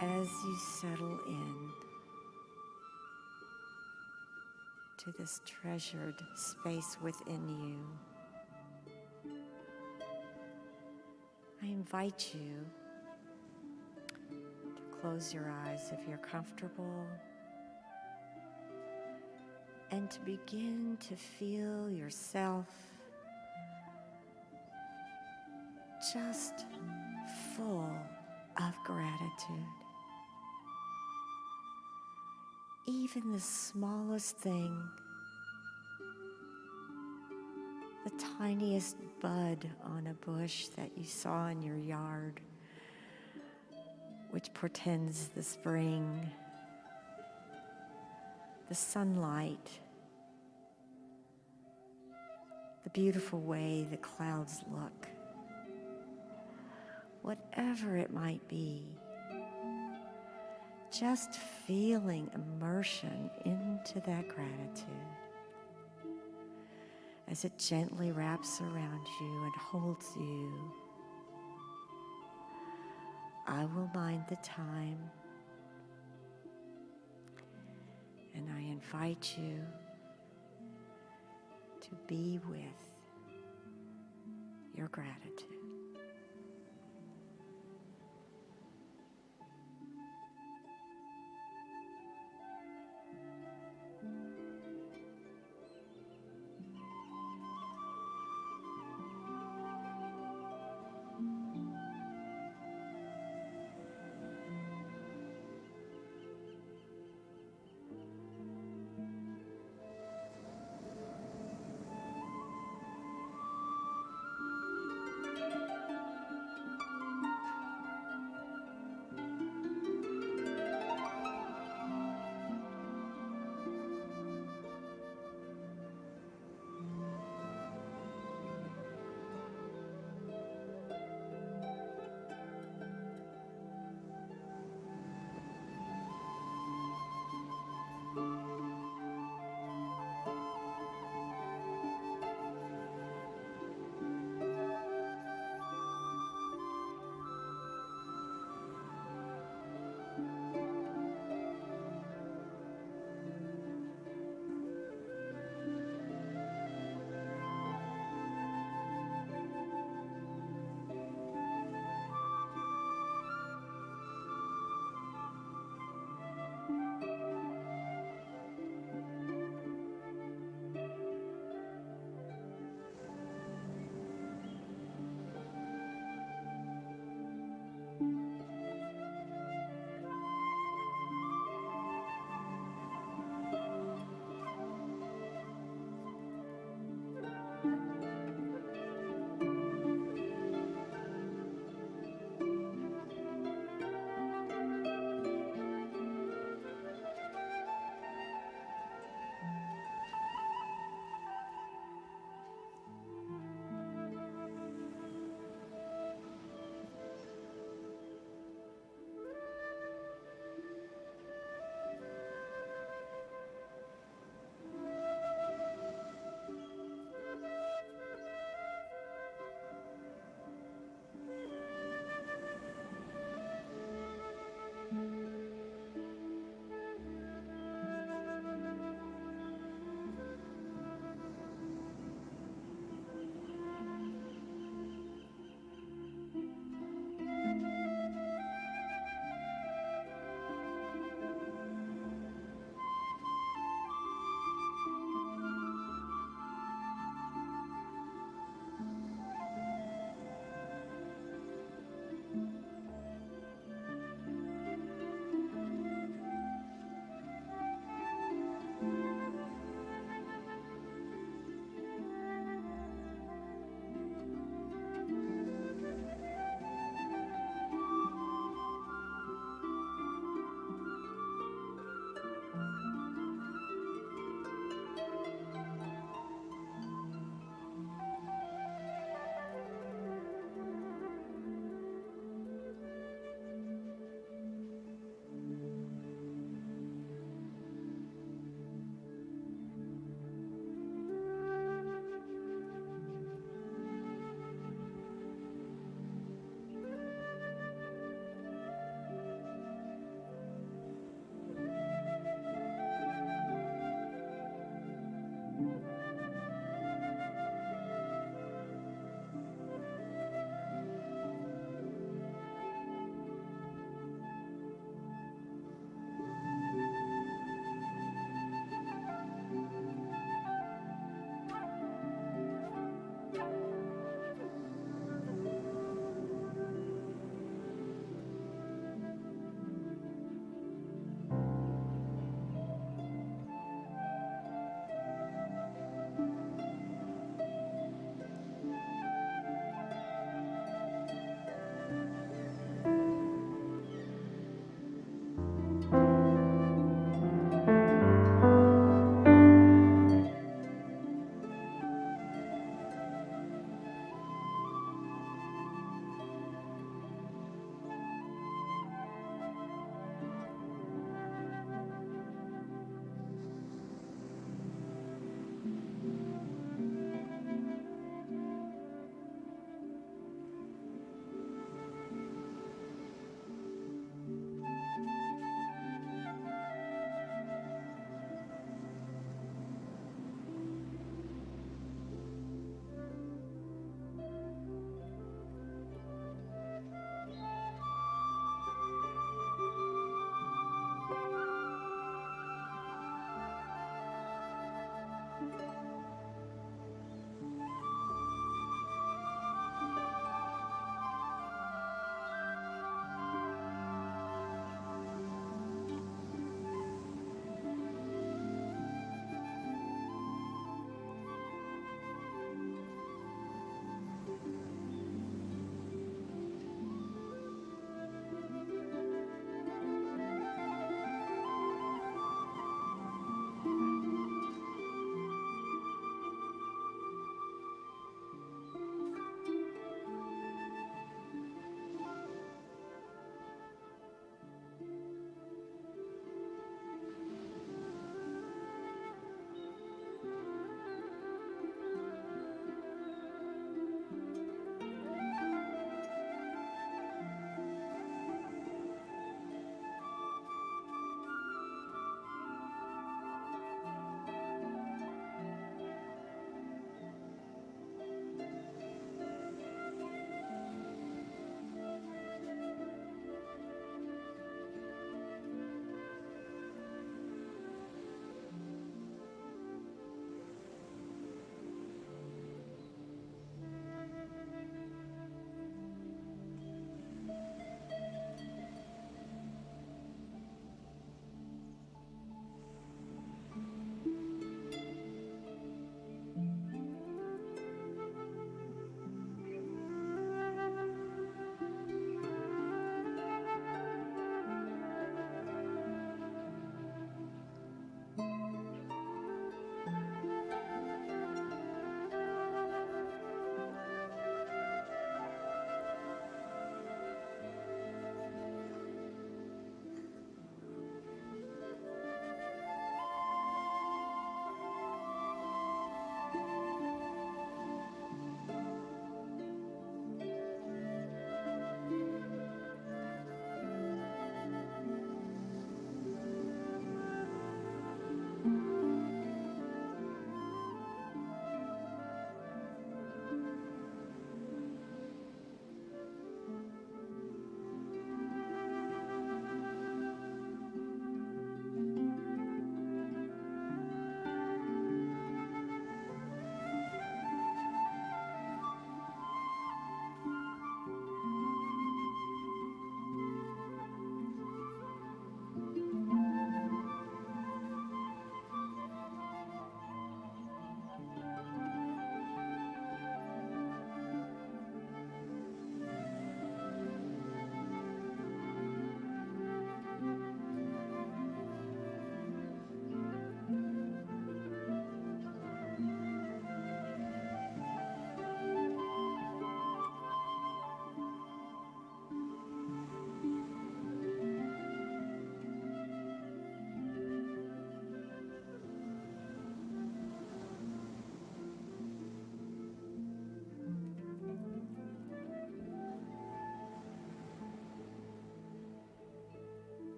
as you settle in to this treasured space within you, I invite you to close your eyes if you're comfortable and to begin to feel yourself just full of gratitude. Even the smallest thing, the tiniest bud on a bush that you saw in your yard, which portends the spring, the sunlight, the beautiful way the clouds look, whatever it might be, just feeling immersion into that gratitude as it gently wraps around you and holds you. I will mind the time, and I invite you to be with your gratitude.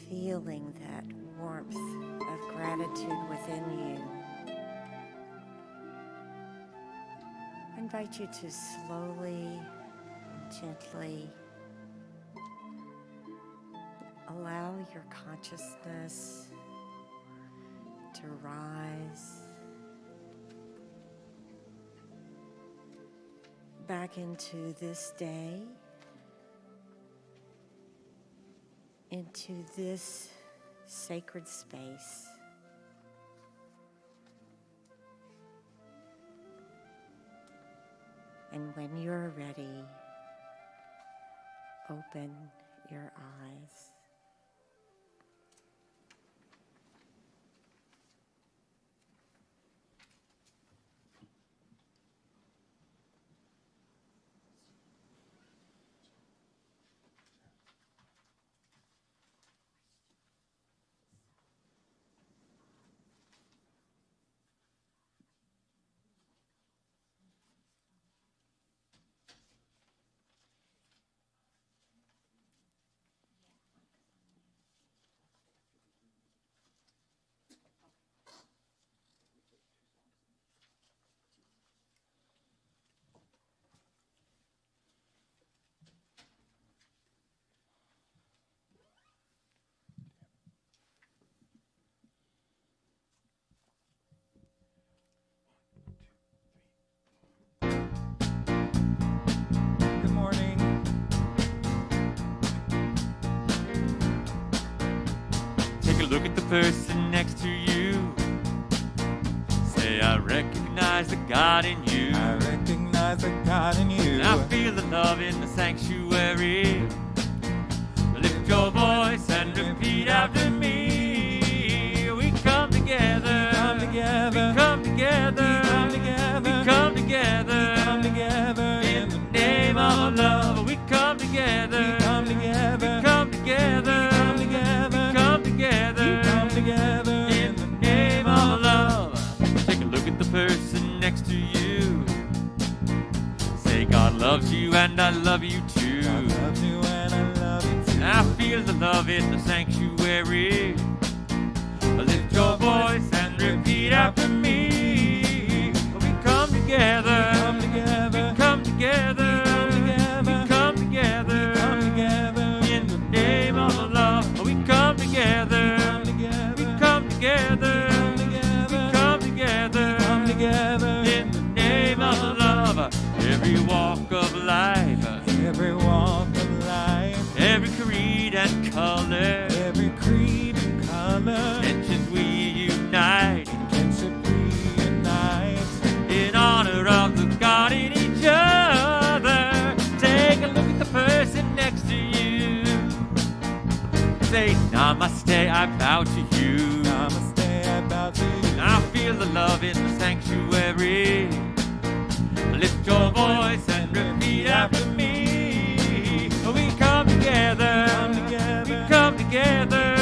feeling that warmth of gratitude within you, I invite you to slowly, gently allow your consciousness to rise back into this day, into this sacred space. And when you're ready, open your eyes. Look at the person next to you. Say, I recognize the God in you. I recognize the God in you. And I feel the love in the sanctuary. Lift your voice and repeat after me. We come together. We come together. We come together. We come together. We come together. We come together. In the name of love. We come together. We come together. We come together. Come together. Come together. Come together. In the name of love. Take a look at the person next to you. Say, God loves you and I love you too. God loves you and I love you too. I feel the love in the sanctuary. Lift your voice and repeat after me. We come together. We come together. We come together. We come together. We come together. We come together. In the name of love. We come together. We We come together. together. Come together. Come together. In the name of love. Every walk of life. Every walk of life. Every creed and color. Every creed and color. Intentions we unite. Kinship we unite. In honor of the God in each other. Take a look at the person next to you. Say, Namaste, I bow to you. Namaste, I bow to you. I feel the love in the sanctuary. Lift your voice and repeat after me. We come together. Come together. We come together.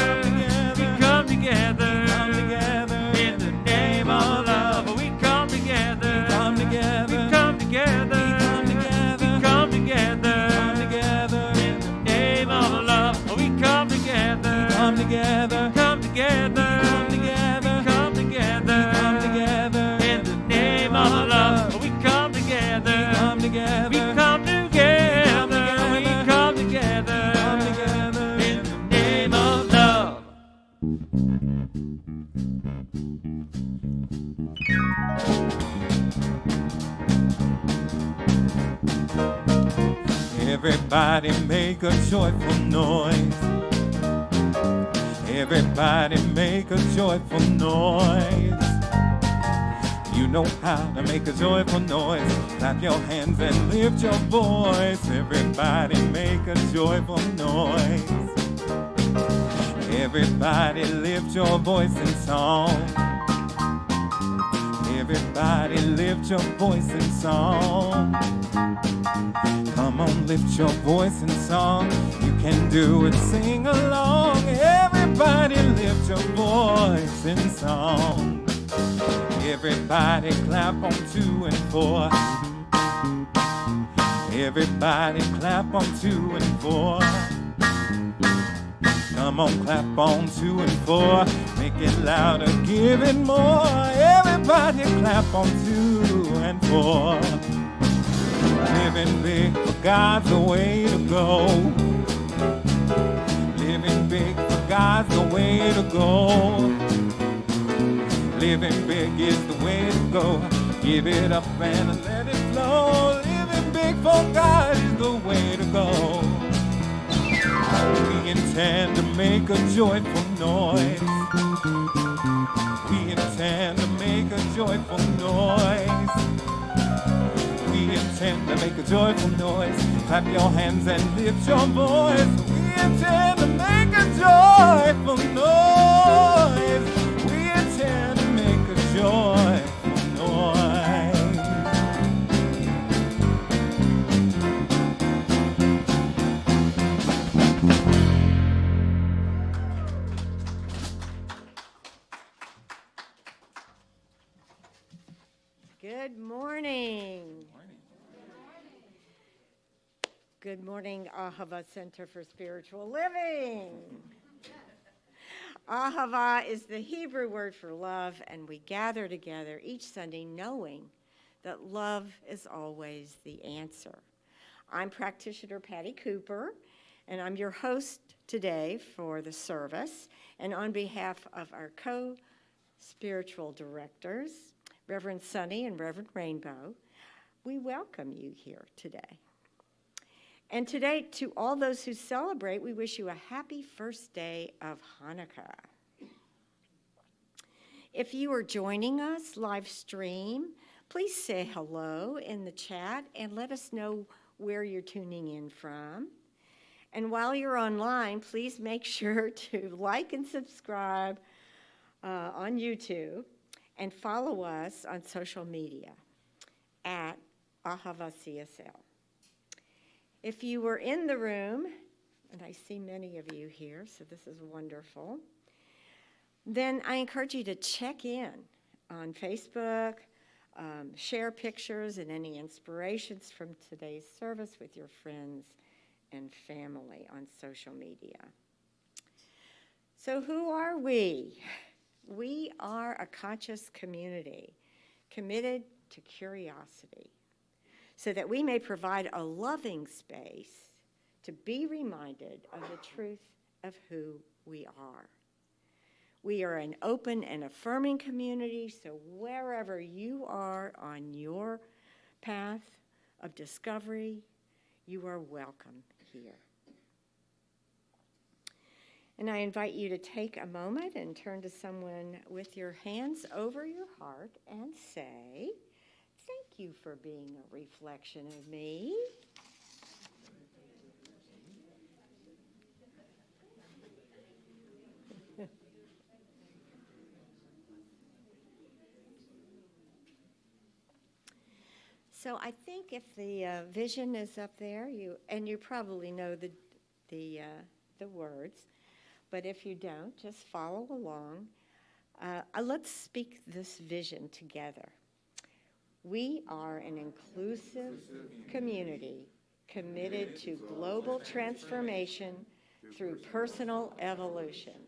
We come together. Come together. In the name of love. We come together. Come together. We come together. Come together. We come together. Come together. In the name of love. We come together. Come together. Come together. Come together. Come together. Come together. In the name of love. We come together. Come together. We come together. We come together. Come together. In the name of love. Everybody make a joyful noise. Everybody make a joyful noise. You know how to make a joyful noise. Clap your hands and lift your voice. Everybody make a joyful noise. Everybody lift your voice in song. Everybody lift your voice in song. Come on, lift your voice in song. You can do it, sing along. Everybody lift your voice in song. Everybody clap on 2 and 4. Everybody clap on 2 and 4. Come on, clap on 2 and 4. Make it louder, give it more. Everybody clap on 2 and 4. Living big for God's the way to go. Living big for God's the way to go. Living big is the way to go. Give it up and let it flow. Living big for God is the way to go. We intend to make a joyful noise. We intend to make a joyful noise. We intend to make a joyful noise. Clap your hands and lift your voice. We intend to make a joyful noise. We intend to make a joyful noise. Good morning. Good morning, Ahava Center for Spiritual Living. Ahava is the Hebrew word for love, and we gather together each Sunday knowing that love is always the answer. I'm practitioner Patty Cooper, and I'm your host today for the service. And on behalf of our co-spiritual directors, Reverend Sunny and Reverend Rainbow, we welcome you here today. And today, to all those who celebrate, we wish you a happy first day of Hanukkah. If you are joining us live stream, please say hello in the chat and let us know where you're tuning in from. And while you're online, please make sure to like and subscribe on YouTube and follow us on social media at Ahava CSL. If you were in the room, and I see many of you here, so this is wonderful, then I encourage you to check in on Facebook, share pictures and any inspirations from today's service with your friends and family on social media. So who are we? We are a conscious community committed to curiosity, so that we may provide a loving space to be reminded of the truth of who we are. We are an open and affirming community, so wherever you are on your path of discovery, you are welcome here. And I invite you to take a moment and turn to someone with your hands over your heart and say, "Thank you for being a reflection of me." So I think if the vision is up there, you probably know the words, but if you don't, just follow along. Let's speak this vision together. We are an inclusive community committed to global transformation through personal evolution.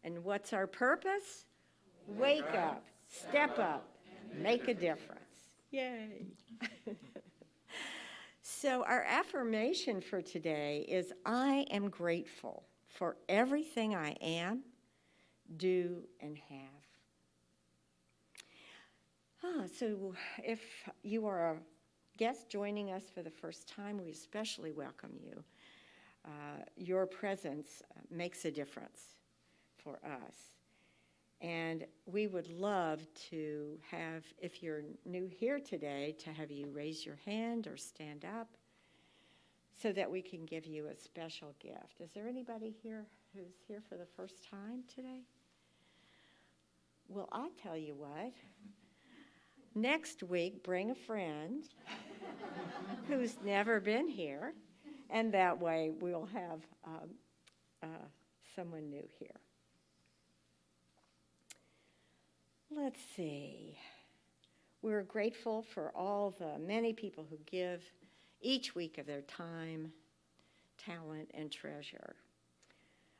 And what's our purpose? Wake up, step up, make a difference. Yay. So our affirmation for today is, I am grateful for everything I am, do, and have. So if you are a guest joining us for the first time, we especially welcome you. Your presence makes a difference for us. And we would love to have, if you're new here today, to have you raise your hand or stand up so that we can give you a special gift. Is there anybody here who's here for the first time today? Well, I'll tell you what. Next week, bring a friend who's never been here, and that way we'll have someone new here. Let's see. We're grateful for all the many people who give each week of their time, talent, and treasure.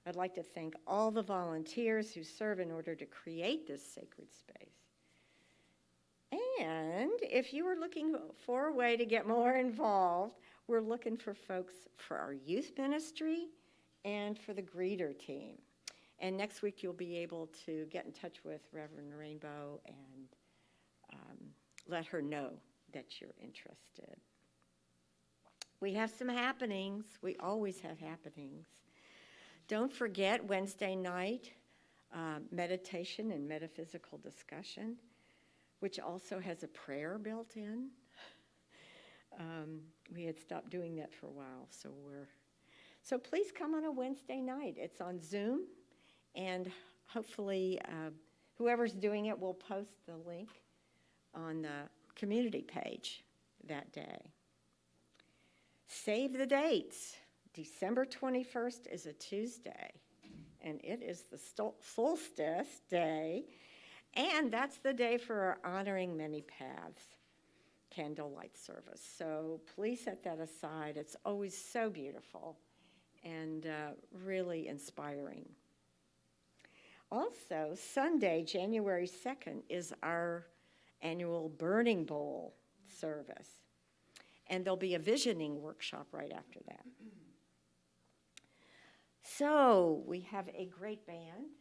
I'd like to thank all the volunteers who serve in order to create this sacred space. And if you are looking for a way to get more involved, we're looking for folks for our youth ministry and for the greeter team. And next week you'll be able to get in touch with Reverend Rainbow and let her know that you're interested. We have some happenings. We always have happenings. Don't forget Wednesday night, meditation and metaphysical discussion, which also has a prayer built in. We had stopped doing that for a while, so please come on a Wednesday night. It's on Zoom, and hopefully whoever's doing it will post the link on the community page that day. Save the dates. December 21st is a Tuesday, and it is the solstice day, and that's the day for our Honoring Many Paths candlelight service. So please set that aside. It's always so beautiful and really inspiring. Also, Sunday, January 2nd, is our annual Burning Bowl service, and there'll be a visioning workshop right after that. So we have a great band.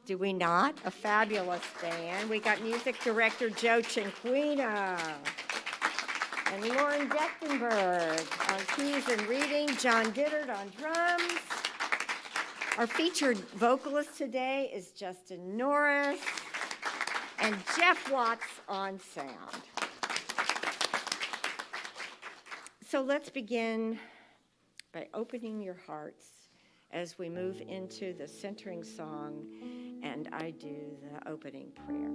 Do we not? A fabulous band. We got music director Joe Chingquina and Lauren Dechtenberg on keys and reading, John Gittard on drums. Our featured vocalist today is Justin Norris and Jeff Watts on sound. So let's begin by opening your hearts as we move into the centering song, and I do the opening prayer.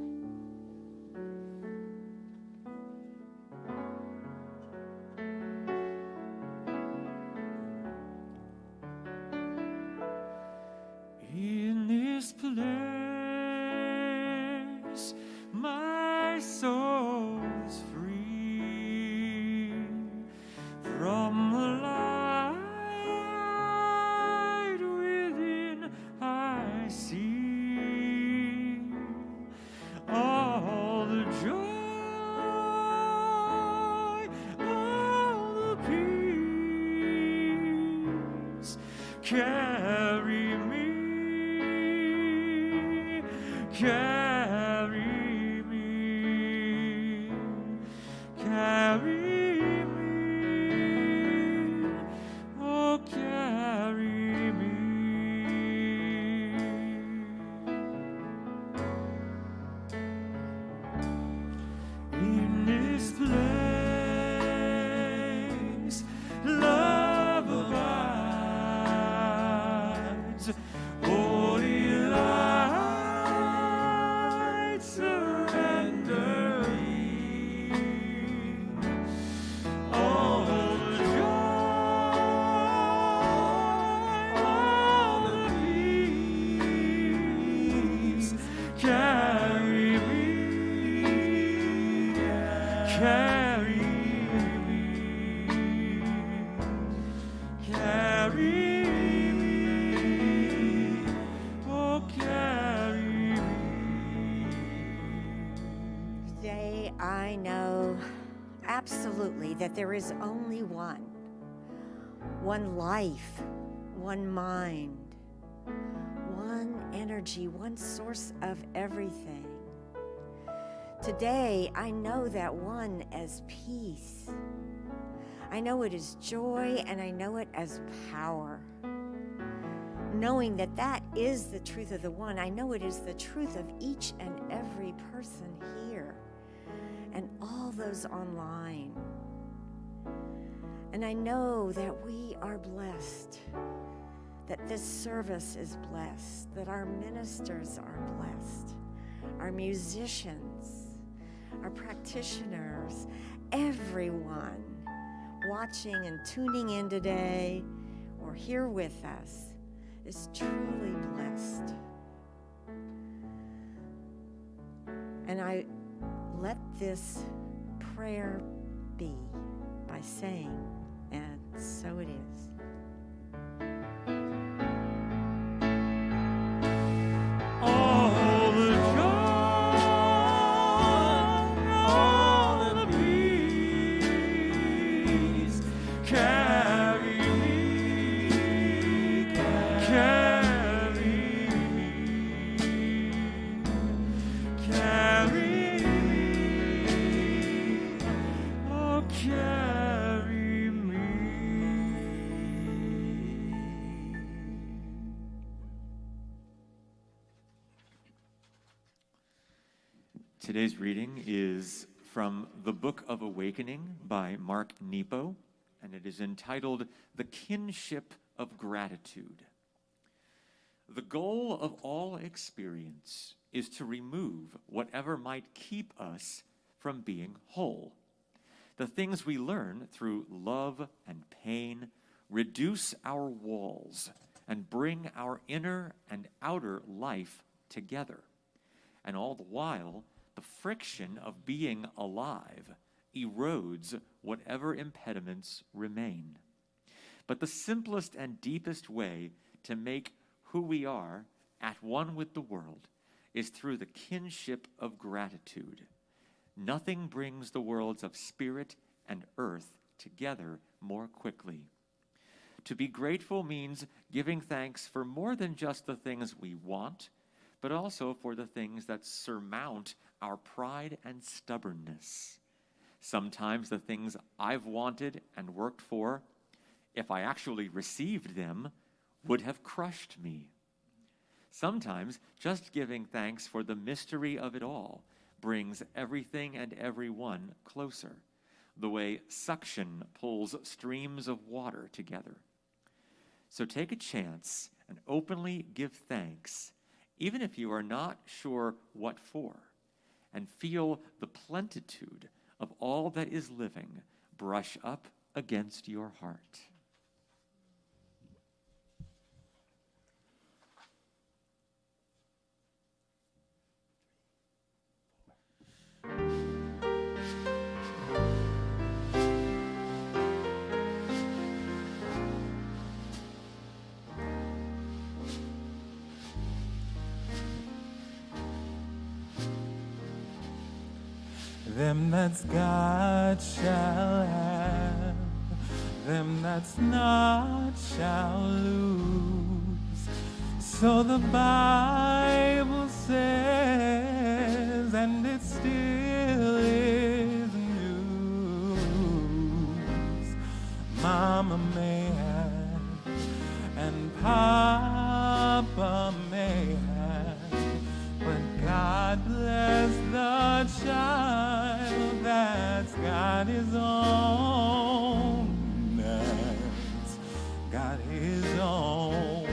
In this place, my soul is free from the light within. I see all the joy, all the peace. Carry me. Carry me, carry me, oh, carry me. In this place, love abides, holy light, surrender me. All the joy, all the peace, carry me, carry me, carry me, oh, carry me. Today, I know absolutely that there is only one life, one mind, one energy, one source of everything. Today, I know that one as peace. I know it as joy, and I know it as power. Knowing that that is the truth of the one, I know it is the truth of each and every person here and all those online. And I know that we are blessed, that this service is blessed, that our ministers are blessed, our musicians, our practitioners, everyone watching and tuning in today or here with us is truly blessed. And I let this prayer be by saying, and so it is. Today's reading is from the Book of Awakening by Mark Nepo, and it is entitled The Kinship of Gratitude. The goal of all experience is to remove whatever might keep us from being whole. The things we learn through love and pain reduce our walls and bring our inner and outer life together. And all the while, the friction of being alive erodes whatever impediments remain. But the simplest and deepest way to make who we are at one with the world is through the kinship of gratitude. Nothing brings the worlds of spirit and earth together more quickly. To be grateful means giving thanks for more than just the things we want, but also for the things that surmount our pride and stubbornness. Sometimes the things I've wanted and worked for, if I actually received them, would have crushed me. Sometimes just giving thanks for the mystery of it all brings everything and everyone closer, the way suction pulls streams of water together. So take a chance and openly give thanks, even if you are not sure what for, and feel the plenitude of all that is living brush up against your heart. Them that's got shall have, them that's not shall lose. So the Bible says, and it still is news. Mama may have, and Papa may have, but God bless the child that's got his own, that's got his own.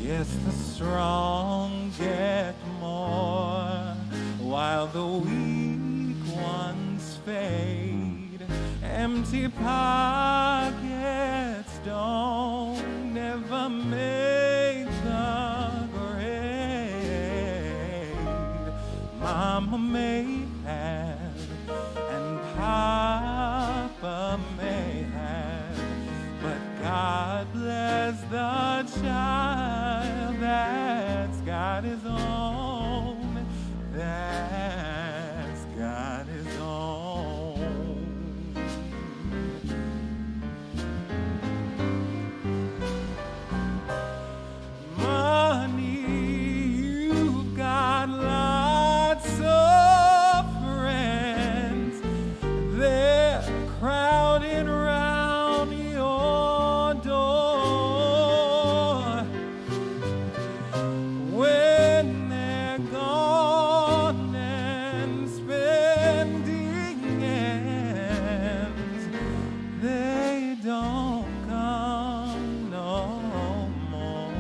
Yes, the strong get more, while the weak ones fade. Empty pockets don't ever make the grade. Mama may have, and Papa may have, but God bless the child that's got his own, that's got his own. Money, you've got lots of friends. They're crowded around your door. When they're gone and spending ends, they don't come no more.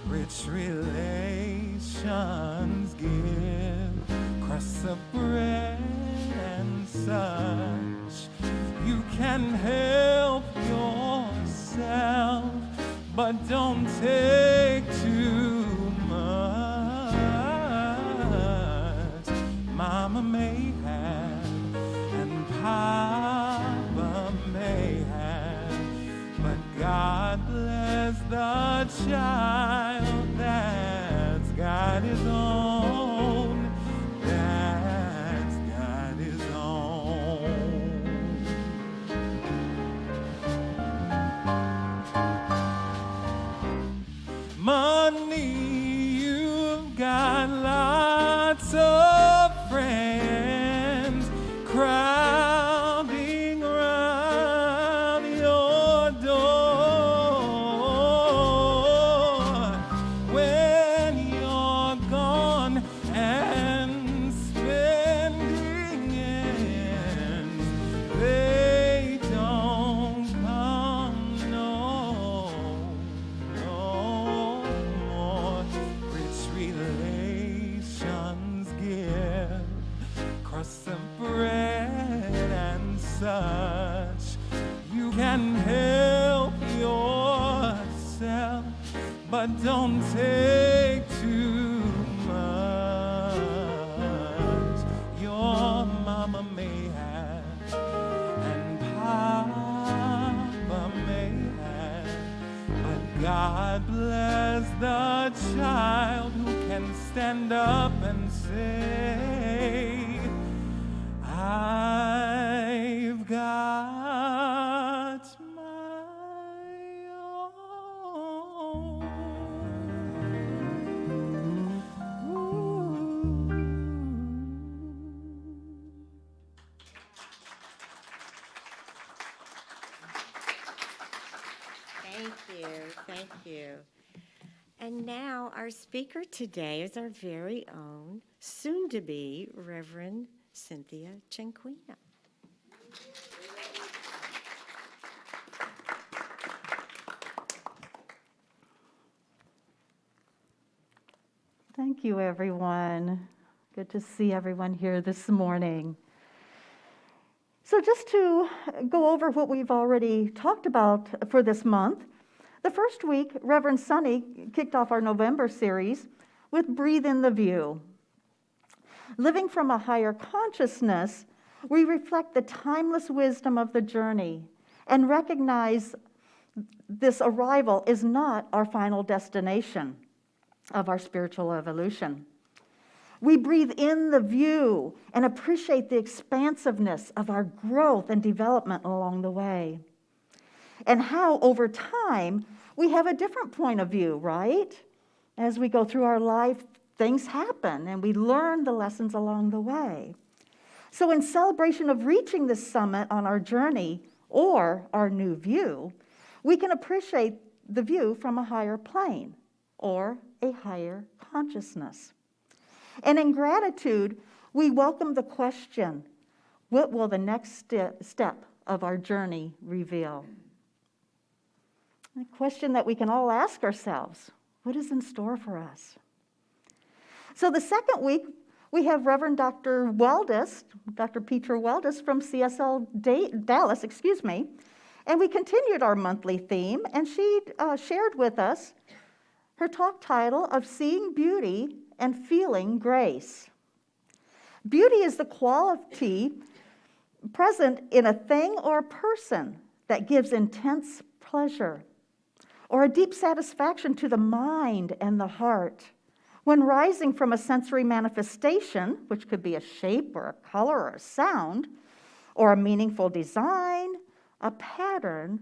Rich relations give crusts of bread and such. You can help yourself, but don't take too much. Mama may have, and Papa may have, but God bless the child that's got his own, that's got his own. Money, you've got lots of friends crowding around your door. just some bread and such. You can help yourself, but don't take too much. Your mama may have, and Papa may have, but God bless the child who can stand up and say, I've got my own. Thank you. And now our speaker today is our very own, soon-to-be Reverend Cynthia Cinquina. Thank you, everyone. Good to see everyone here this morning. So just to go over what we've already talked about for this month, the first week, Reverend Sunny kicked off our November series with Breathe in the View. Living from a higher consciousness, we reflect the timeless wisdom of the journey and recognize this arrival is not our final destination of our spiritual evolution. We breathe in the view and appreciate the expansiveness of our growth and development along the way. And how, over time, we have a different point of view, right? As we go through our life, things happen, and we learn the lessons along the way. So in celebration of reaching this summit on our journey, or our new view, we can appreciate the view from a higher plane, or a higher consciousness. And in gratitude, we welcome the question, what will the next step of our journey reveal? A question that we can all ask ourselves, what is in store for us? So the second week, we have Reverend Dr. Peter Weldis from CSL Dallas, and we continued our monthly theme, and she shared with us her talk title of Seeing Beauty and Feeling Grace. Beauty is the quality present in a thing or a person that gives intense pleasure or a deep satisfaction to the mind and the heart when rising from a sensory manifestation, which could be a shape or a color or a sound, or a meaningful design, a pattern,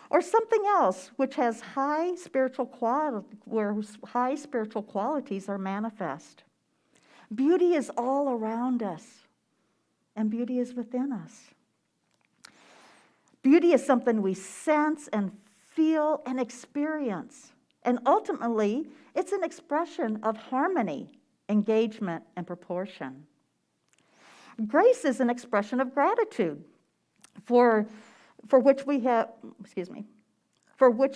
or something else which has high spiritual qualities are manifest. Beauty is all around us, and beauty is within us. Beauty is something we sense and feel and experience, and ultimately, it's an expression of harmony, engagement, and proportion. Grace is an expression of gratitude for which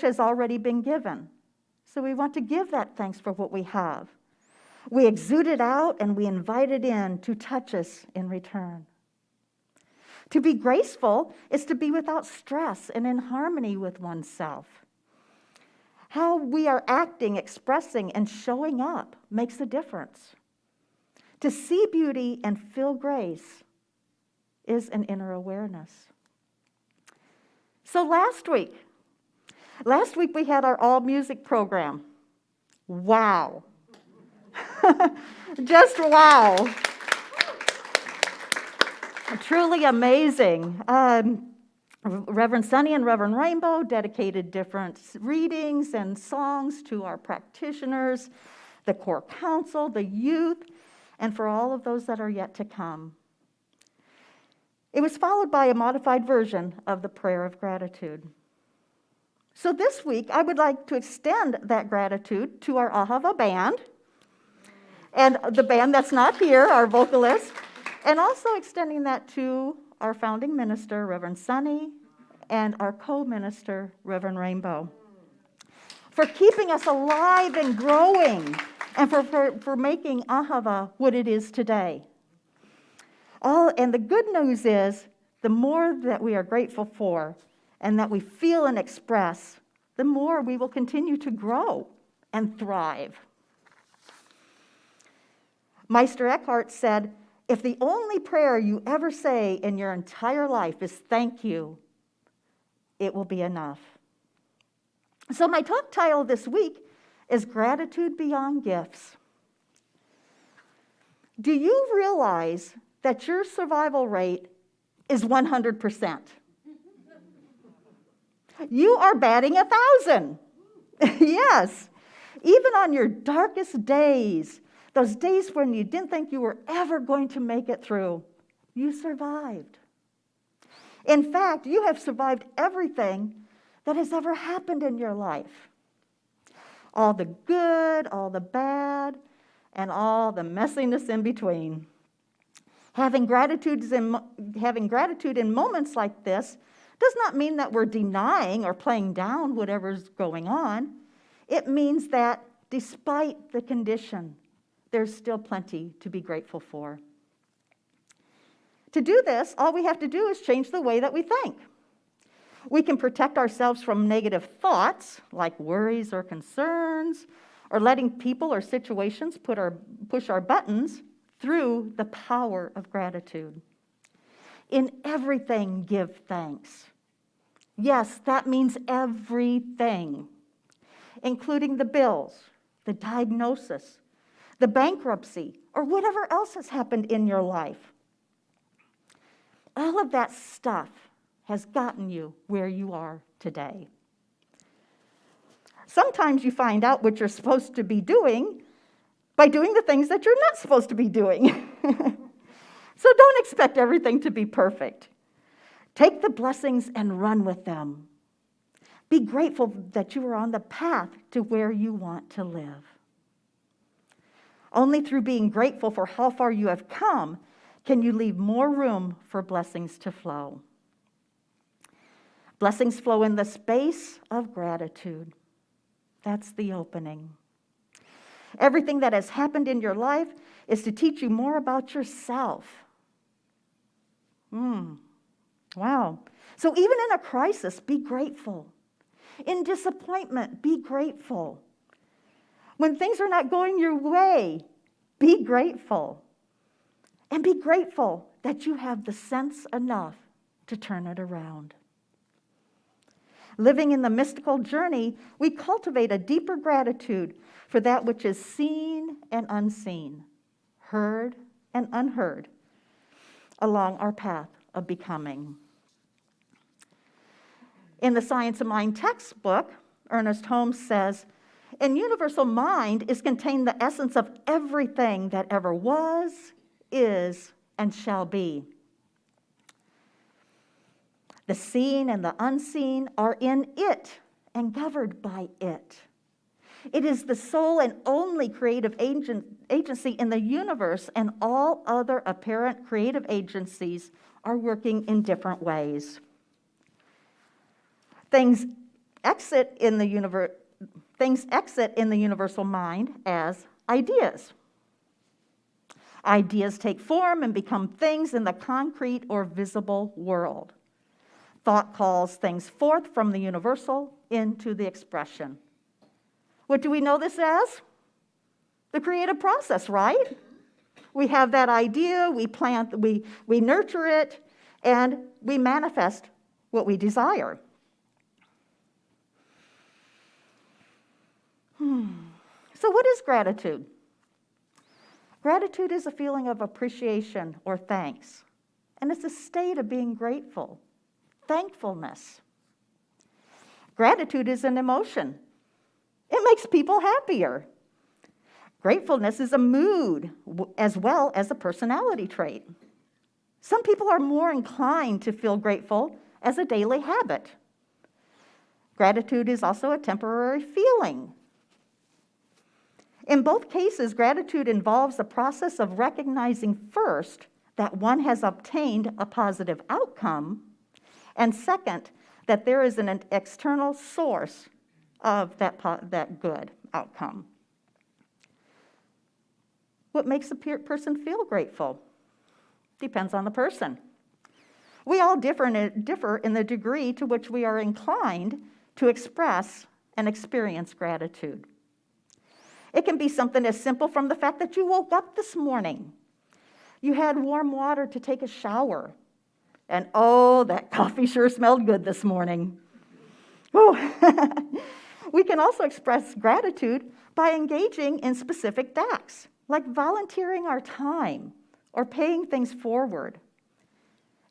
has already been given. So we want to give that thanks for what we have. We exude it out and we invite it in to touch us in return. To be graceful is to be without stress and in harmony with oneself. How we are acting, expressing, and showing up makes a difference. To see beauty and feel grace is an inner awareness. So last week we had our all music program. Wow. Just wow. Truly amazing. Reverend Sunny and Reverend Rainbow dedicated different readings and songs to our practitioners, the core council, the youth, and for all of those that are yet to come. It was followed by a modified version of the prayer of gratitude. So this week, I would like to extend that gratitude to our Ahava band, and the band that's not here, our vocalist, and also extending that to our founding minister, Reverend Sunny, and our co-minister, Reverend Rainbow, for keeping us alive and growing, and for making Ahava what it is today. And the good news is, the more that we are grateful for and that we feel and express, the more we will continue to grow and thrive. Meister Eckhart said, if the only prayer you ever say in your entire life is thank you, it will be enough. So my talk title this week is Gratitude Beyond Gifts. Do you realize that your survival rate is 100%? You are batting 1,000. Yes. Even on your darkest days, those days when you didn't think you were ever going to make it through, you survived. In fact, you have survived everything that has ever happened in your life. All the good, all the bad, and all the messiness in between. Having gratitude in moments like this does not mean that we're denying or playing down whatever's going on. It means that despite the condition, there's still plenty to be grateful for. To do this, all we have to do is change the way that we think. We can protect ourselves from negative thoughts, like worries or concerns, or letting people or situations push our buttons through the power of gratitude. In everything, give thanks. Yes, that means everything, including the bills, the diagnosis, the bankruptcy, or whatever else has happened in your life. All of that stuff has gotten you where you are today. Sometimes you find out what you're supposed to be doing by doing the things that you're not supposed to be doing. So don't expect everything to be perfect. Take the blessings and run with them. Be grateful that you are on the path to where you want to live. Only through being grateful for how far you have come can you leave more room for blessings to flow. Blessings flow in the space of gratitude. That's the opening. Everything that has happened in your life is to teach you more about yourself. Wow. So even in a crisis, be grateful. In disappointment, be grateful. When things are not going your way, be grateful. And be grateful that you have the sense enough to turn it around. Living in the mystical journey, we cultivate a deeper gratitude for that which is seen and unseen, heard and unheard, along our path of becoming. In the Science of Mind textbook, Ernest Holmes says, in universal mind is contained the essence of everything that ever was, is, and shall be. The seen and the unseen are in it and governed by it. It is the sole and only creative agency in the universe, and all other apparent creative agencies are working in different ways. Things exit in the universal mind as ideas. Ideas take form and become things in the concrete or visible world. Thought calls things forth from the universal into the expression. What do we know this as? The creative process, right? We have that idea, we plant, we nurture it, and we manifest what we desire. So what is gratitude? Gratitude is a feeling of appreciation or thanks, and it's a state of being grateful, thankfulness. Gratitude is an emotion. It makes people happier. Gratefulness is a mood as well as a personality trait. Some people are more inclined to feel grateful as a daily habit. Gratitude is also a temporary feeling. In both cases, gratitude involves the process of recognizing first that one has obtained a positive outcome, and second, that there is an external source of that good outcome. What makes a person feel grateful? Depends on the person. We all differ in the degree to which we are inclined to express and experience gratitude. It can be something as simple from the fact that you woke up this morning. You had warm water to take a shower. And oh, that coffee sure smelled good this morning. We can also express gratitude by engaging in specific acts, like volunteering our time or paying things forward.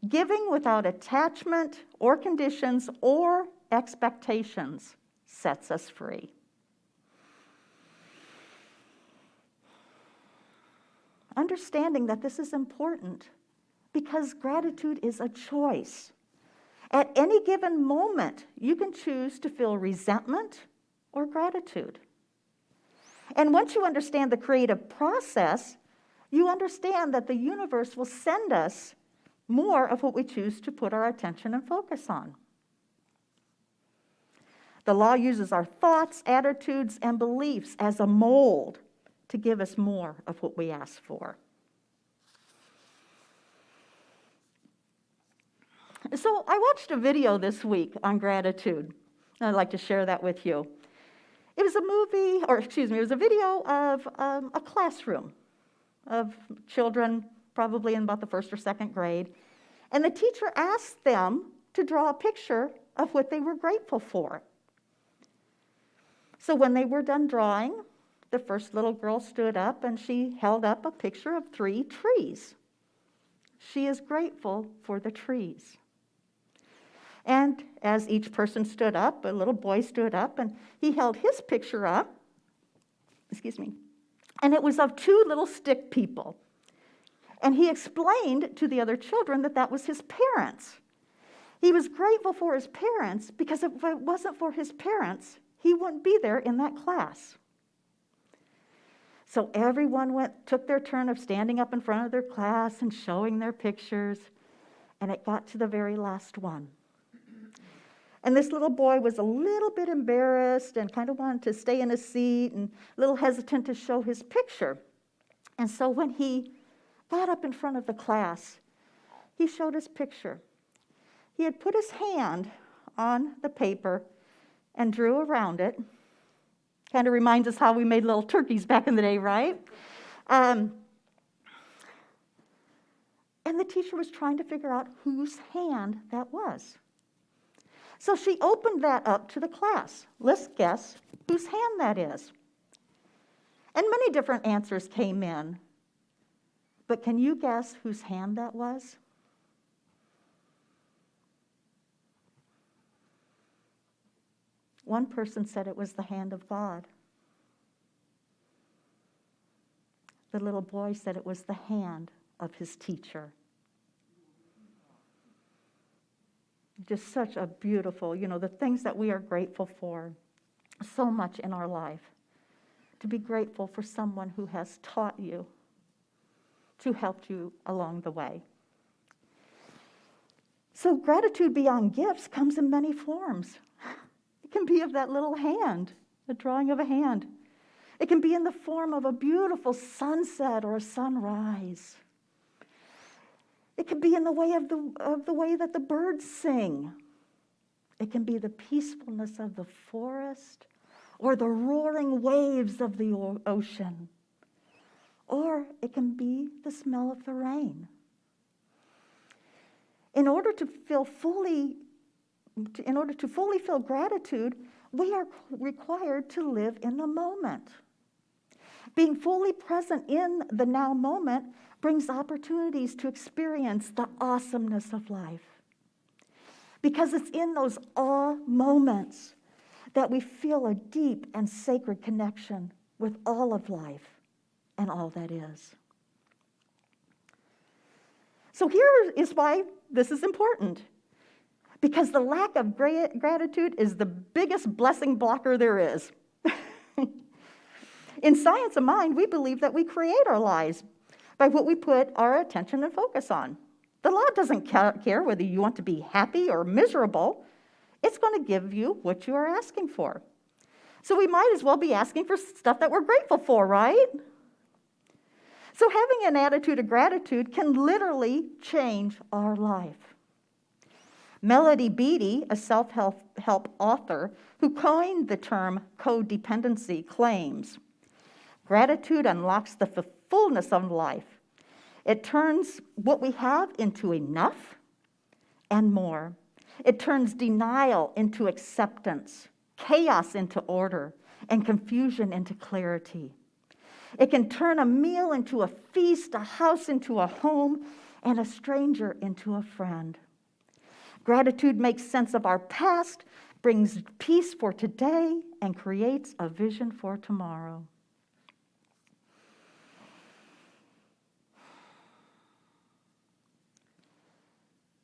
Giving without attachment or conditions or expectations sets us free. Understanding that this is important because gratitude is a choice. At any given moment, you can choose to feel resentment or gratitude. And once you understand the creative process, you understand that the universe will send us more of what we choose to put our attention and focus on. The law uses our thoughts, attitudes, and beliefs as a mold to give us more of what we ask for. So I watched a video this week on gratitude. I'd like to share that with you. It was it was a video of a classroom of children, probably in about the first or second grade. And the teacher asked them to draw a picture of what they were grateful for. So when they were done drawing, the first little girl stood up and she held up a picture of 3 trees. She is grateful for the trees. And as each person stood up, a little boy stood up and he held his picture up, and it was of 2 little stick people. And he explained to the other children that that was his parents. He was grateful for his parents because if it wasn't for his parents, he wouldn't be there in that class. So everyone took their turn of standing up in front of their class and showing their pictures, and it got to the very last one. And this little boy was a little bit embarrassed and kind of wanted to stay in his seat and a little hesitant to show his picture. And so when he got up in front of the class, he showed his picture. He had put his hand on the paper and drew around it. Kind of reminds us how we made little turkeys back in the day, right? And the teacher was trying to figure out whose hand that was. So she opened that up to the class. Let's guess whose hand that is. And many different answers came in. But can you guess whose hand that was? One person said it was the hand of God. The little boy said it was the hand of his teacher. Just such a beautiful, the things that we are grateful for so much in our life. To be grateful for someone who has taught you, to help you along the way. So gratitude beyond gifts comes in many forms. It can be of that little hand, a drawing of a hand. It can be in the form of a beautiful sunset or a sunrise. It can be in the way of the way that the birds sing. It can be the peacefulness of the forest or the roaring waves of the ocean. Or it can be the smell of the rain. In order to fully feel gratitude, we are required to live in the moment. Being fully present in the now moment brings opportunities to experience the awesomeness of life. Because it's in those awe moments that we feel a deep and sacred connection with all of life and all that is. So here is why this is important. Because the lack of gratitude is the biggest blessing blocker there is. In Science of Mind, we believe that we create our lives by what we put our attention and focus on. The law doesn't care whether you want to be happy or miserable. It's going to give you what you are asking for. So we might as well be asking for stuff that we're grateful for, right? So having an attitude of gratitude can literally change our life. Melody Beattie, a self-help author who coined the term codependency, claims, gratitude unlocks the fullness of life. It turns what we have into enough and more. It turns denial into acceptance, chaos into order, and confusion into clarity. It can turn a meal into a feast, a house into a home, and a stranger into a friend. Gratitude makes sense of our past, brings peace for today, and creates a vision for tomorrow.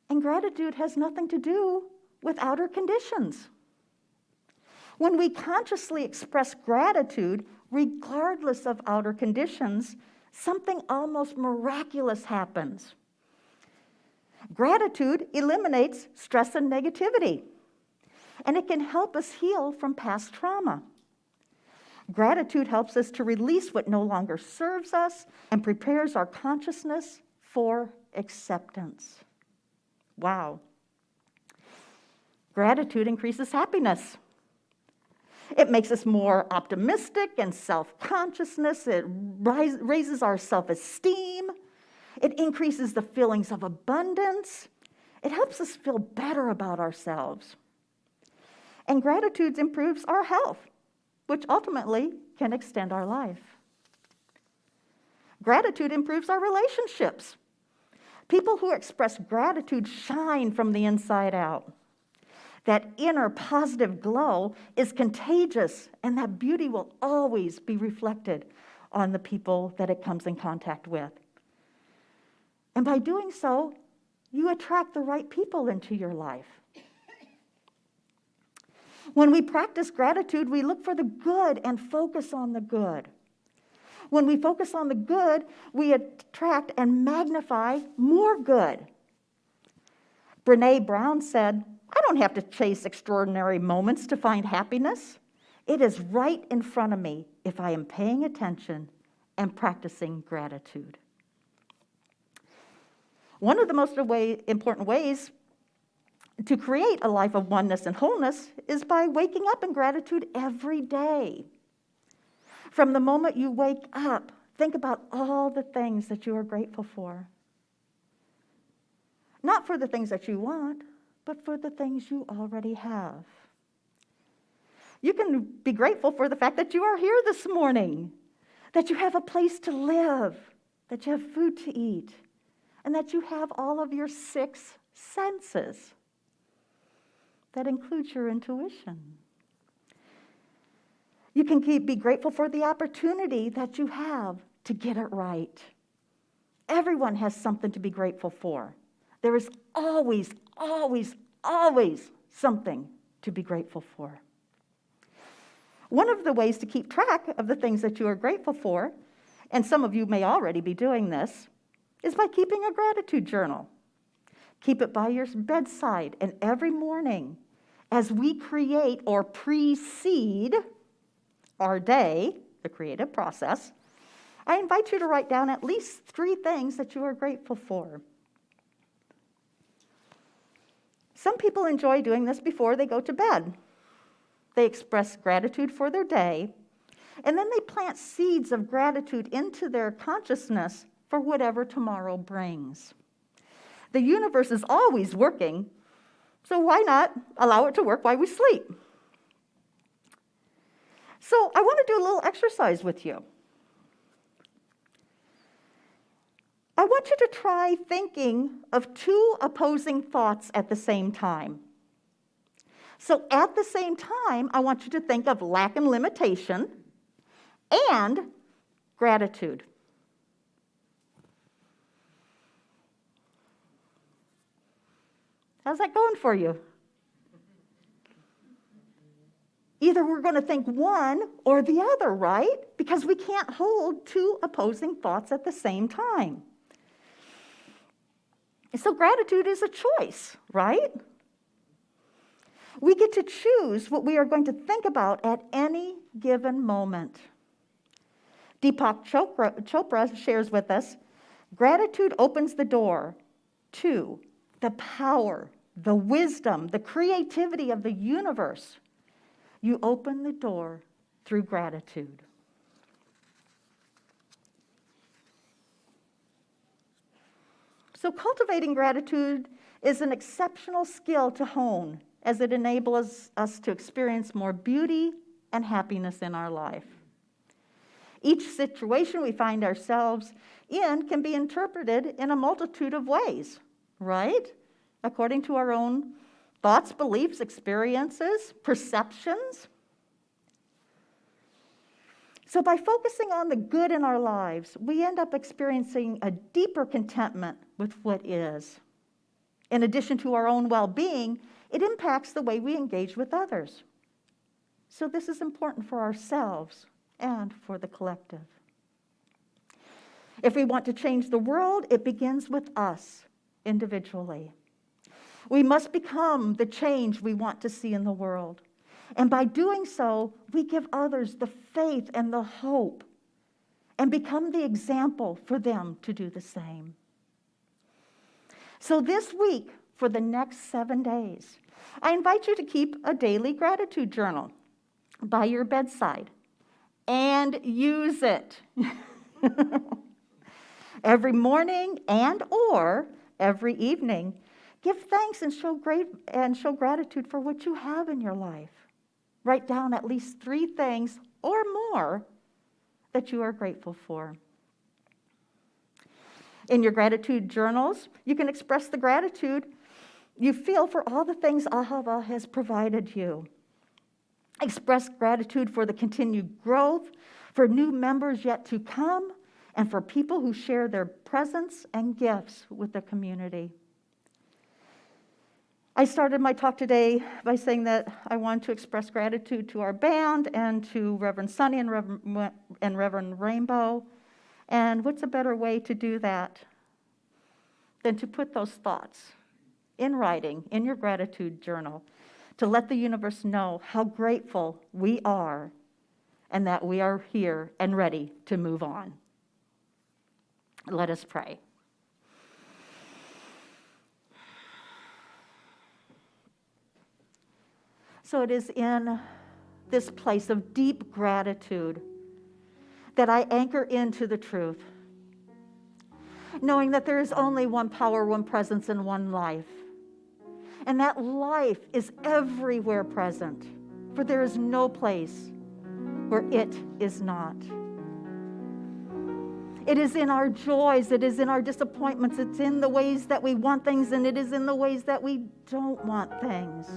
And gratitude has nothing to do with outer conditions. When we consciously express gratitude, regardless of outer conditions, something almost miraculous happens. Gratitude eliminates stress and negativity, and it can help us heal from past trauma. Gratitude helps us to release what no longer serves us and prepares our consciousness for acceptance. Wow. Gratitude increases happiness. It makes us more optimistic and self-consciousness. It raises our self-esteem. It increases the feelings of abundance. It helps us feel better about ourselves. And gratitude improves our health, which ultimately can extend our life. Gratitude improves our relationships. People who express gratitude shine from the inside out. That inner positive glow is contagious, and that beauty will always be reflected on the people that it comes in contact with. And by doing so, you attract the right people into your life. When we practice gratitude, we look for the good and focus on the good. When we focus on the good, we attract and magnify more good. Brené Brown said, "I don't have to chase extraordinary moments to find happiness. It is right in front of me if I am paying attention and practicing gratitude." One of the most important ways to create a life of oneness and wholeness is by waking up in gratitude every day. From the moment you wake up, think about all the things that you are grateful for. Not for the things that you want, but for the things you already have. You can be grateful for the fact that you are here this morning, that you have a place to live, that you have food to eat, and that you have all of your 6 senses. That includes your intuition. You can be grateful for the opportunity that you have to get it right. Everyone has something to be grateful for. There is always, always, always something to be grateful for. One of the ways to keep track of the things that you are grateful for, and some of you may already be doing this, is by keeping a gratitude journal. Keep it by your bedside, and every morning, as we create or precede our day, the creative process, I invite you to write down at least 3 things that you are grateful for. Some people enjoy doing this before they go to bed. They express gratitude for their day, and then they plant seeds of gratitude into their consciousness for whatever tomorrow brings. The universe is always working, so why not allow it to work while we sleep? So I want to do a little exercise with you. I want you to try thinking of 2 opposing thoughts at the same time. So at the same time, I want you to think of lack and limitation and gratitude. How's that going for you? Either we're going to think one or the other, right? Because we can't hold 2 opposing thoughts at the same time. So gratitude is a choice, right? We get to choose what we are going to think about at any given moment. Deepak Chopra shares with us, gratitude opens the door to the power, the wisdom, the creativity of the universe. You open the door through gratitude. So cultivating gratitude is an exceptional skill to hone as it enables us to experience more beauty and happiness in our life. Each situation we find ourselves in can be interpreted in a multitude of ways, right? According to our own thoughts, beliefs, experiences, perceptions. So by focusing on the good in our lives, we end up experiencing a deeper contentment with what is. In addition to our own well-being, it impacts the way we engage with others. So this is important for ourselves and for the collective. If we want to change the world, it begins with us individually. We must become the change we want to see in the world. And by doing so, we give others the faith and the hope and become the example for them to do the same. So this week, for the next 7 days, I invite you to keep a daily gratitude journal by your bedside and use it every morning and or every evening. Give thanks and show gratitude for what you have in your life. Write down at least 3 things or more that you are grateful for. In your gratitude journals, you can express the gratitude you feel for all the things Ahava has provided you. Express gratitude for the continued growth, for new members yet to come, and for people who share their presence and gifts with the community. I started my talk today by saying that I want to express gratitude to our band and to Reverend Sunny and Reverend Rainbow. And what's a better way to do that than to put those thoughts in writing in your gratitude journal to let the universe know how grateful we are and that we are here and ready to move on. Let us pray. So it is in this place of deep gratitude that I anchor into the truth, knowing that there is only one power, one presence, and one life. And that life is everywhere present, for there is no place where it is not. It is in our joys, it is in our disappointments, it's in the ways that we want things, and it is in the ways that we don't want things.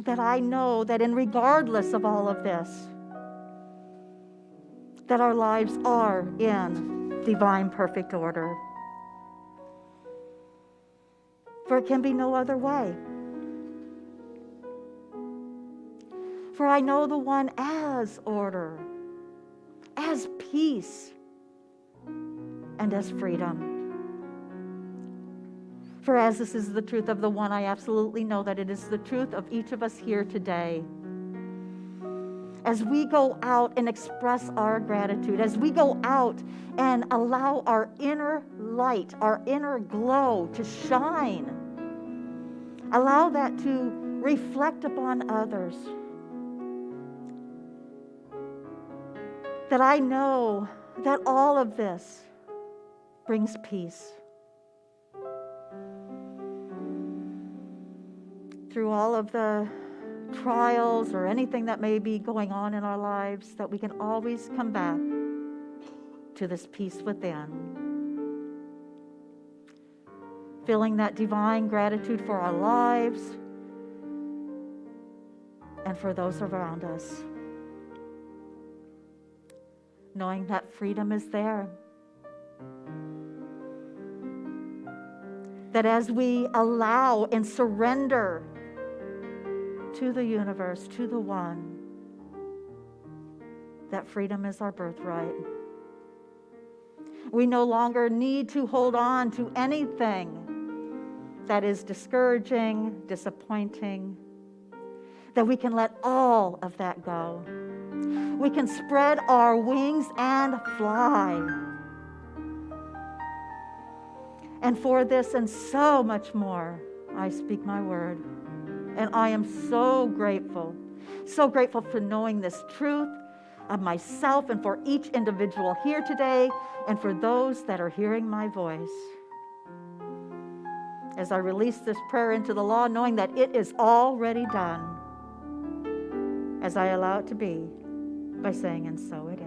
That I know that regardless of all of this, that our lives are in divine perfect order. For it can be no other way. For I know the one as order, as peace, and as freedom. For as this is the truth of the one, I absolutely know that it is the truth of each of us here today. As we go out and express our gratitude, as we go out and allow our inner light, our inner glow to shine, allow that to reflect upon others, that I know that all of this brings peace. Through all of the trials or anything that may be going on in our lives, that we can always come back to this peace within. Feeling that divine gratitude for our lives and for those around us. Knowing that freedom is there. That as we allow and surrender to the universe, to the one, that freedom is our birthright. We no longer need to hold on to anything that is discouraging, disappointing, that we can let all of that go. We can spread our wings and fly. And for this and so much more, I speak my word. And I am so grateful for knowing this truth of myself and for each individual here today and for those that are hearing my voice. As I release this prayer into the law, knowing that it is already done, as I allow it to be, by saying, and so it is.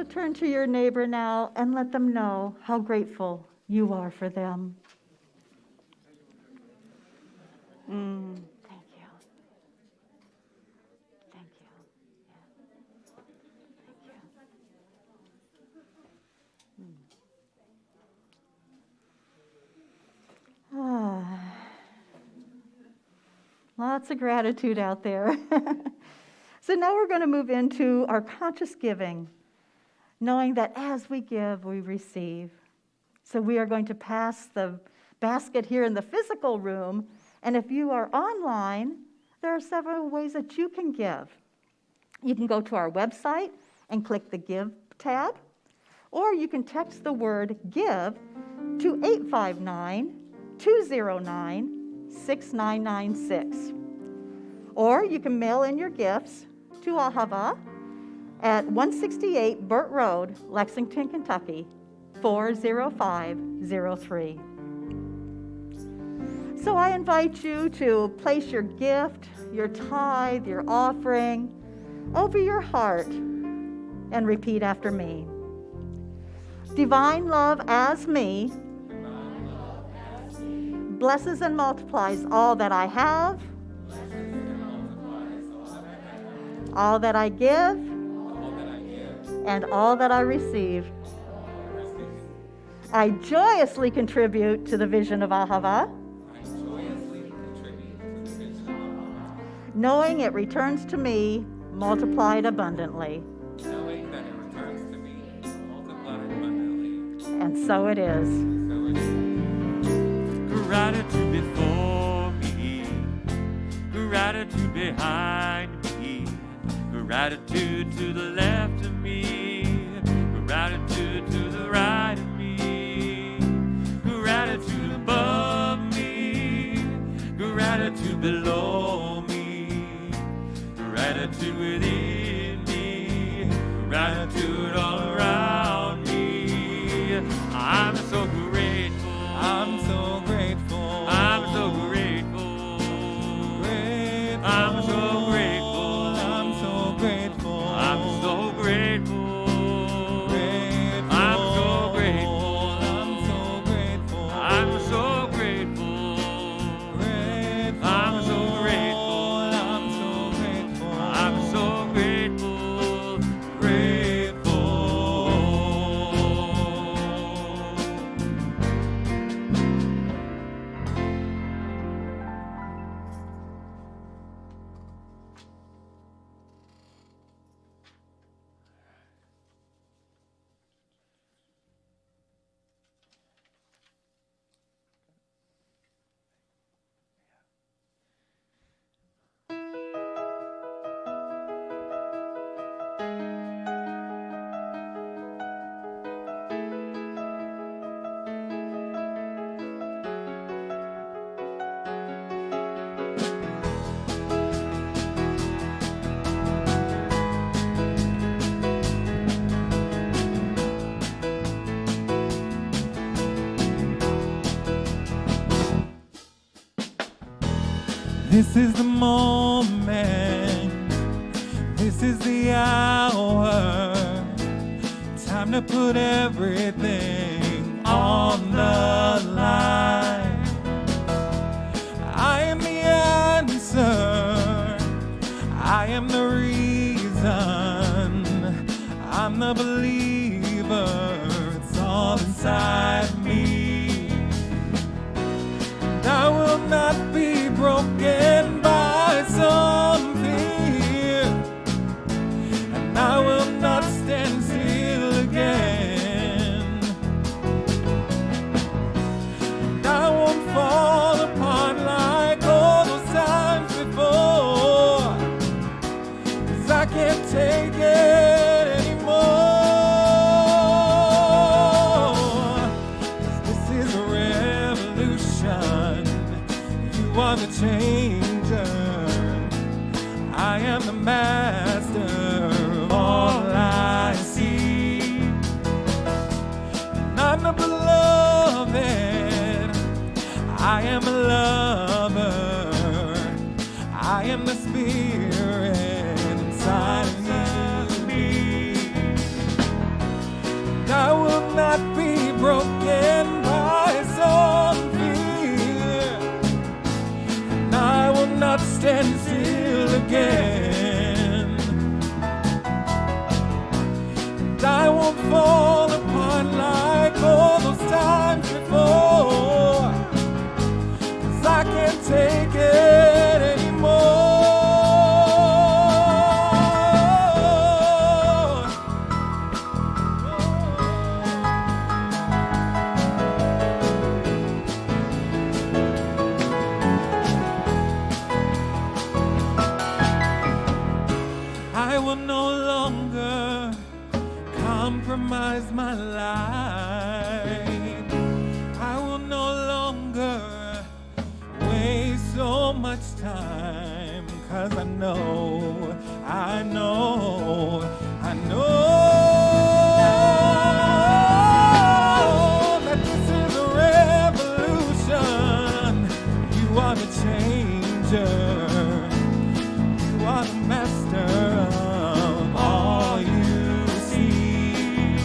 Turn to your neighbor now and let them know how grateful you are for them. Thank you. Thank you. Yeah. Thank you. Lots of gratitude out there. So now we're going to move into our conscious giving, knowing that as we give, we receive. So we are going to pass the basket here in the physical room, and if you are online, there are several ways that you can give. You can go to our website and click the Give tab, or you can text the word GIVE to 859-209-6996. Or you can mail in your gifts to Ahava at 168 Burt Road, Lexington, Kentucky, 40503. So I invite you to place your gift, your tithe, your offering over your heart and repeat after me. Divine love as me blesses and multiplies all that I have, all that I give, and all that I receive. I joyously contribute to the vision of Ahava, knowing it returns to me multiplied abundantly. And so it is. Gratitude before me, gratitude behind me, gratitude to the left of me, gratitude to the right of me, gratitude above me, gratitude below me, gratitude within me, This is the moment. This is the hour. Time to put everything on the line. I am the answer. I am the reason. I'm the believer. It's all inside me. And I will not be broken by some fear. And I will not stand still again. And I won't fall apart like all those times before. 'Cause I can't take it anymore. 'Cause this is a revolution. You are the changer. I am the master of all I see. And I'm the beloved. I am a lover. I am the spirit inside of me. And I will not be broken by some fear. And I will not stand still again. And I won't fall apart like all those times before. 'Cause I can't take it anymore. I will no longer compromise my life. I will no longer waste so much time. 'Cause I know that this is a revolution. You are the changer. You are the master of all you see.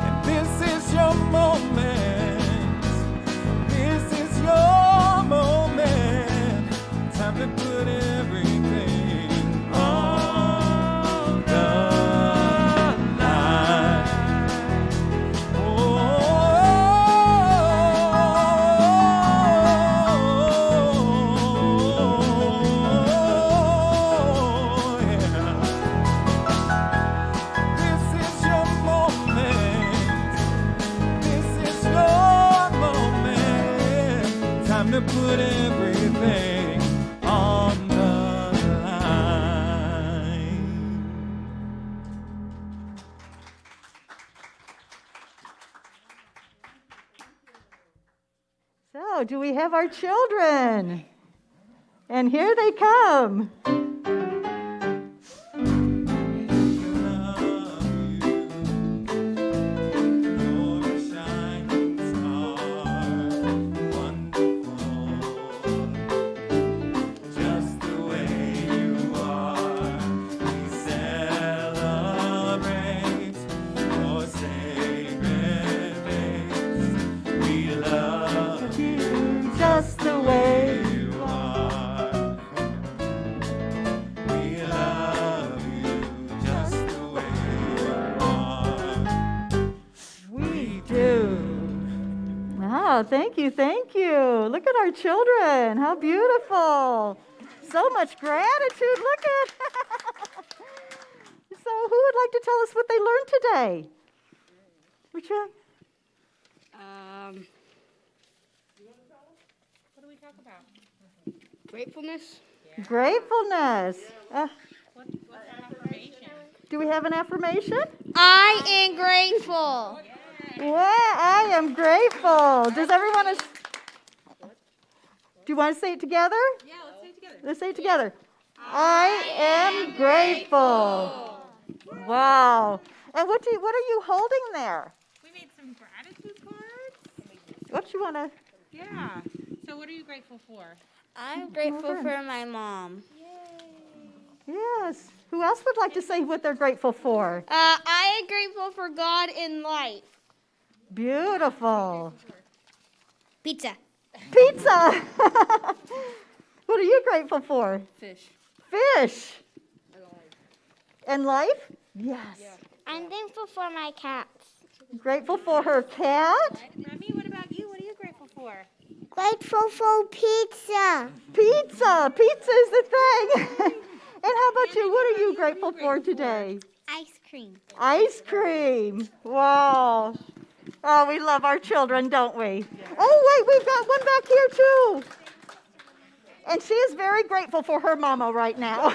And this is your moment. This is your moment. Time to put everything on the line. To put everything on the line. So, do we have our children? And here they come. Just the way you are. We love you just the way you are. We do. Wow, thank you, thank you. Look at our children. How beautiful. So much gratitude. Look at. So, who would like to tell us what they learned today? Which one? What do we talk about? Gratefulness. Gratefulness. What's an affirmation? Do we have an affirmation? I am grateful. Well, I am grateful. Does everyone? Do you want to say it together? Yeah, let's say it together. Let's say it together. I am grateful. Wow. And what are you holding there? We made some gratitude cards. What you want to? Yeah. So what are you grateful for? I'm grateful for my mom. Yes. Who else would like to say what they're grateful for? I am grateful for God in life. Beautiful. Pizza. Pizza. What are you grateful for? Fish. Fish. And life? Yes. I'm thankful for my cats. Grateful for her cat. Remy, what about you? What are you grateful for? Grateful for pizza. Pizza. Pizza is the thing. And how about you? What are you grateful for today? Ice cream. Ice cream. Wow. Oh, we love our children, don't we? Oh, wait, we've got one back here too. And she is very grateful for her mama right now.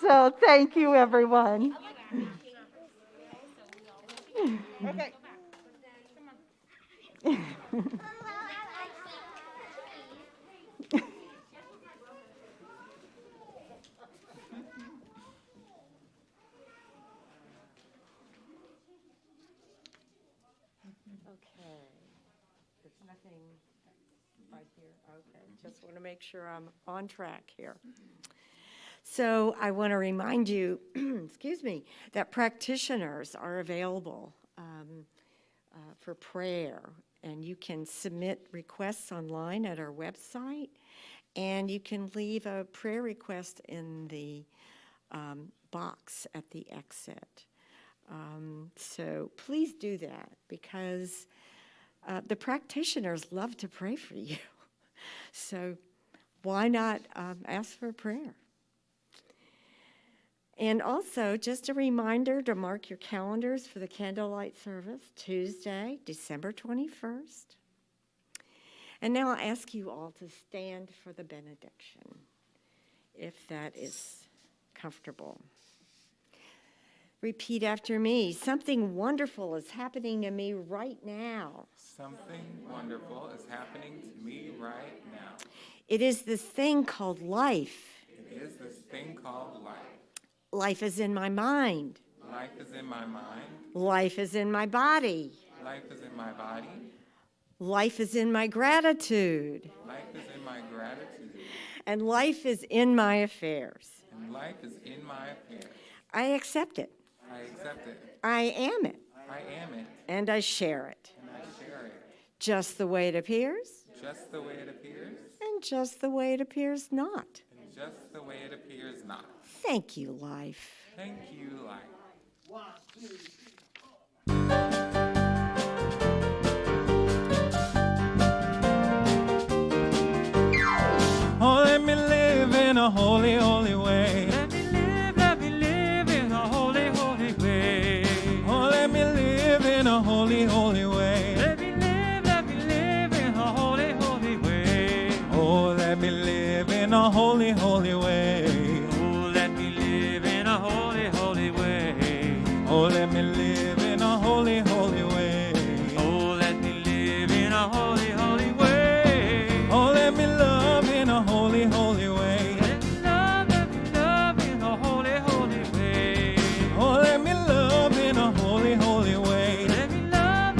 So thank you, everyone. Okay. Okay. There's nothing right here. Okay. Just want to make sure I'm on track here. So I want to remind you, excuse me, that practitioners are available for prayer, and you can submit requests online at our website, and you can leave a prayer request in the box at the exit. So please do that, because the practitioners love to pray for you. So why not ask for prayer? And also, just a reminder to mark your calendars for the candlelight service, Tuesday, December 21st. And now I'll ask you all to stand for the benediction, if that is comfortable. Repeat after me. Something wonderful is happening to me right now. Something wonderful is happening to me right now. It is this thing called life. It is this thing called life. Life is in my mind. Life is in my mind. Life is in my body. Life is in my body. Life is in my gratitude. Life is in my gratitude. And life is in my affairs. And life is in my affairs. I accept it. I accept it. I am it. I am it. And I share it. And I share it. Just the way it appears. Just the way it appears. And just the way it appears not. And just the way it appears not. Thank you, life. Thank you, life. Oh, let me live in a holy, holy way. Let me live in a holy, holy way. Oh, let me live in a holy, holy way. Let me live in a holy, holy way. Oh, let me live in a holy, holy way. Oh, let me live in a holy, holy way. Oh, let me live in a holy, holy way. Oh, let me live in a holy, holy way. Oh, let me love in a holy, holy way. Let me love in a holy, holy way. Oh, let me love in a holy, holy way. Let me love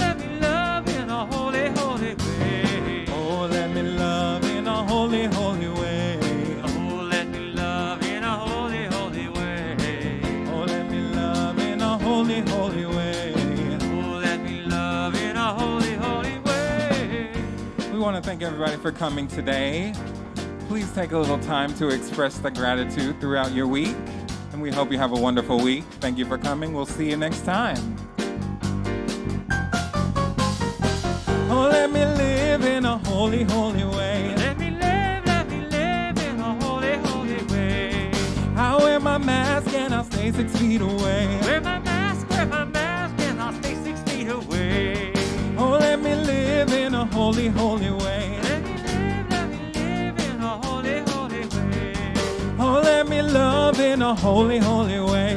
in a holy, holy way. Oh, let me love in a holy, holy way. Oh, let me love in a holy, holy way. Oh, let me love in a holy, holy way. Oh, let me love in a holy, holy way. We want to thank everybody for coming today. Please take a little time to express the gratitude throughout your week. And we hope you have a wonderful week. Thank you for coming. We'll see you next time. Oh, let me live in a holy, holy way. Let me live in a holy, holy way. I'll wear my mask and I'll stay 6 feet away. Wear my mask and I'll stay 6 feet away. Oh, let me live in a holy, holy way. Let me live in a holy, holy way. Oh, let me love in a holy, holy way.